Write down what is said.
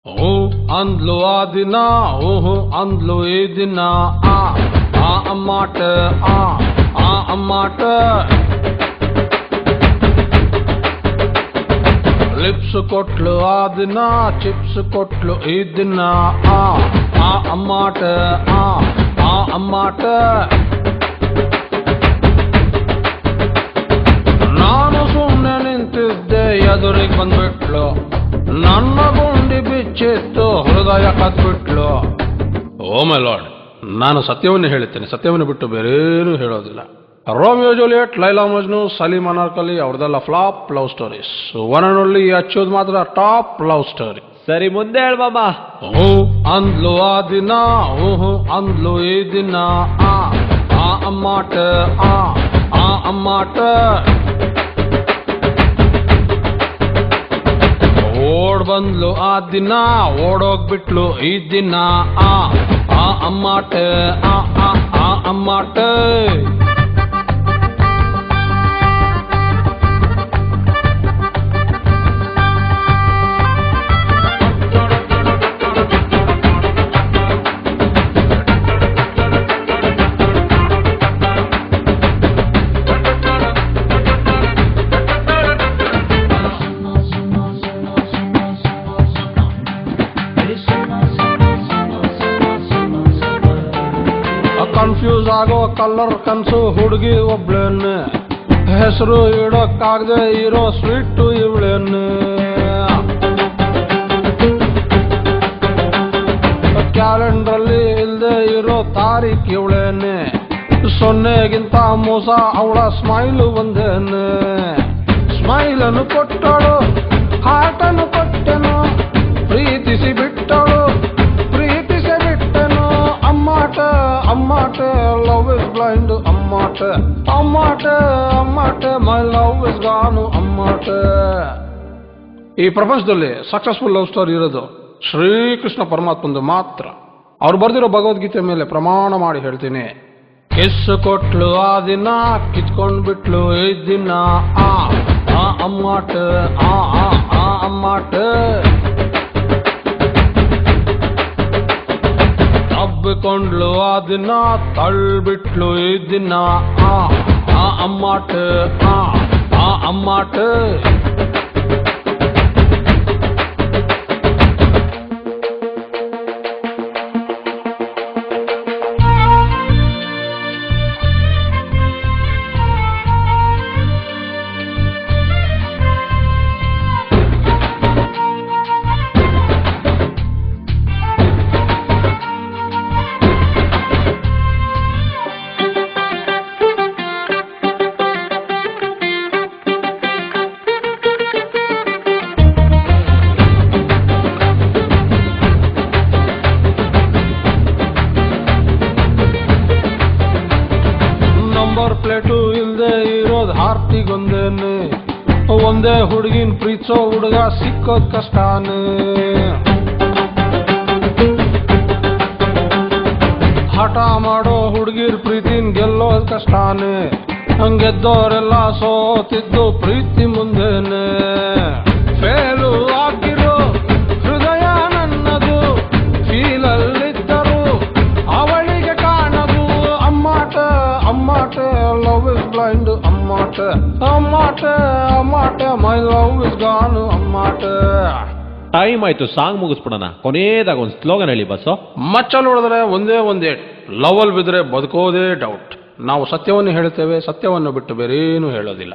ಹ್ಞೂ ಅಂದ್ಲು ಆ ದಿನ ಹ್ಞೂ ಅಂದ್ಲು ಈ ದಿನ ಆ ಅಮ್ಮಾಟ ಆ ಅಮ್ಮಾಟ ಲಿಪ್ಸ್ ಕೊಟ್ಲು ಆ ದಿನ ಚಿಪ್ಸ್ ಕೊಟ್ಲು ಈ ದಿನ ಆ ಅಮ್ಮಾಟ ಆ ಅಮ್ಮಾಟ ನಾನು ಸುಮ್ಮನೆ ನಿಂತಿದ್ದೆ ಎದುರಿಗೆ ಬಂದ್ಬಿಟ್ಲು ನನ್ನ ಗುಂಡಿ ಬಿಚ್ಚಿತ್ತು ಹೃದಯ ಕದ್ಬಿಟ್ಲು. ಓ ಮೈ ಲಾರ್ಡ್, ನಾನು ಸತ್ಯವನ್ನು ಹೇಳುತ್ತೇನೆ, ಸತ್ಯವನ್ನು ಬಿಟ್ಟು ಬೇರೇನೂ ಹೇಳೋದಿಲ್ಲ. ರೋಮಿಯೋ ಜೂಲಿಯಟ್, ಲೈಲಾ ಮಜ್ನು, ಸಲೀಂ ಅನಾರ್ಕಲಿ ಅವ್ರದೆಲ್ಲ flop love stories. One and only ಅಚ್ಚೋದು ಮಾತ್ರ ಟಾಪ್ ಲವ್ ಸ್ಟೋರಿ. ಸರಿ, ಮುಂದೆ ಹೇಳ್ಬಮ್ಮ. ಹ್ಞೂ ಅಂದ್ಲು ಆ ದಿನ ಹ್ಞೂ ಅಂದ್ಲು ಈ ದಿನ ಆ ಅಮ್ಮಾಟ ಆ ಅಮ್ಮಾಟ ಓಡ್ ಬಂದ್ಲು ಆ ದಿನ ಓಡೋಗ್ಬಿಟ್ಲು ಈ ದಿನ ಆ ಅಮ್ಮಾಟ ಆ ಅಮ್ಮಾಟ. ಕನ್ಫ್ಯೂಸ್ ಆಗೋ ಕಲರ್ ಕನ್ಸು ಹುಡುಗಿ ಒಬ್ಳೇನೆ, ಹೆಸರು ಇಡೋಕ್ಕಾಗದೆ ಇರೋ ಸ್ವೀಟು ಇವಳೇನೆ. ಕ್ಯಾಲೆಂಡ್ರಲ್ಲಿ ಇಲ್ಲದೆ ಇರೋ ತಾರೀಖ್ ಇವಳೇನೆ, ಸೊನ್ನೆಗಿಂತ ಮೋಸ ಅವಳ ಸ್ಮೈಲು ಒಂದೇನೆ. ಸ್ಮೈಲನ್ನು ಕೊಟ್ಟಳು, ಹಾರ್ಟನ್ನು ಕೊಟ್ಟೆನು, ಪ್ರೀತಿಸಿ ಬಿಟ್ಟಳು, ಪ್ರೀತಿಸಿ ಬಿಟ್ಟೆನು. ಅಮ್ಮಾಟ ಅಮ್ಮಾಟ ಲವ್ ಇಸ್ ಬ್ಲೈಂಡ್ ಅಮ್ಮಾಟ ಅಮ್ಮಾಟ ಅಮ್ಮಾಟ ಮೈ ಲವ್ ಇಸ್ ಗಾನು ಅಮ್ಮಾಟ. ಈ ಪ್ರಪಂಚದಲ್ಲಿ ಸಕ್ಸಸ್ಫುಲ್ ಲವ್ ಸ್ಟೋರಿ ಇರೋದು ಶ್ರೀಕೃಷ್ಣ ಪರಮಾತ್ಮಂದು ಮಾತ್ರ. ಅವ್ರು ಬರೆದಿರೋ ಭಗವದ್ಗೀತೆ ಮೇಲೆ ಪ್ರಮಾಣ ಮಾಡಿ ಹೇಳ್ತೀನಿ. ಕಿಸ್ ಕೊಟ್ಲು ಆ ದಿನ ಕಿತ್ಕೊಂಡ್ ಬಿಟ್ಲು ಈ ದಿನ ಆ ಅಮ್ಮಾಟ ಆ ಅಮ್ಮಾಟ. ತಬ್ಬಿಕೊಂಡ್ಲು ಆ ದಿನ ತಳ್ಬಿಟ್ಲು ಈ ದಿನ ಆ ಅಮ್ಮಾಟ ಆ ಅಮ್ಮಾಟ. ಪ್ಲೇಟು ಇಲ್ದೆ ಇರೋದು ಹಾರ್ಟಿಗೊಂದೇನೆ, ಒಂದೇ ಹುಡುಗಿನ ಪ್ರೀತಿಸೋ ಹುಡುಗ ಸಿಕ್ಕೋದ್ ಕಷ್ಟಾನೆ. ಹಠ ಮಾಡೋ ಹುಡುಗಿರ್ ಪ್ರೀತಿನ ಗೆಲ್ಲೋದ್ ಕಷ್ಟಾನೆ, ಹಂಗೆದ್ದೋರೆಲ್ಲ ಸೋತಿದ್ದು ಪ್ರೀತಿ ಮುಂದೆನೆ. ಫೇಲು ಆಗಿರೋ ಹೃದಯ ನನ್ನದು, ಫೀಲಲ್ಲಿದ್ದರು ಅವಳಿಗೆ ಕಾಣದು. ಅಮ್ಮಾಟ ಅಮ್ಮಾಟ ಲವ್ ಇಸ್ ಬ್ಲೈಂಡ್ ಅಮ್ಮಾಟ ಅಮ್ಮಾಟ ಅಮ್ಮಾಟ ಮೈ ಲವ್ ಇಸ್ ಗಾನು ಅಮ್ಮಾಟ. ಟೈಮ್ ಆಯ್ತು, ಸಾಂಗ್ ಮುಗಿಸ್ಬಿಡೋಣ. ಕೊನೆಯದಾಗ ಒಂದು ಸ್ಲೋಗನ್ ಹೇಳಿ ಬಸ್ಸು. ಮಚ್ಚಲ್ಲಿ ಹೊಡೆದ್ರೆ ಒಂದೇ ಒಂದೇ, ಲವಲ್ ಬಿದ್ರೆ ಬದುಕೋದೇ ಡೌಟ್. ನಾವು ಸತ್ಯವನ್ನು ಹೇಳುತ್ತೇವೆ, ಸತ್ಯವನ್ನು ಬಿಟ್ಟು ಬೇರೇನು ಹೇಳೋದಿಲ್ಲ.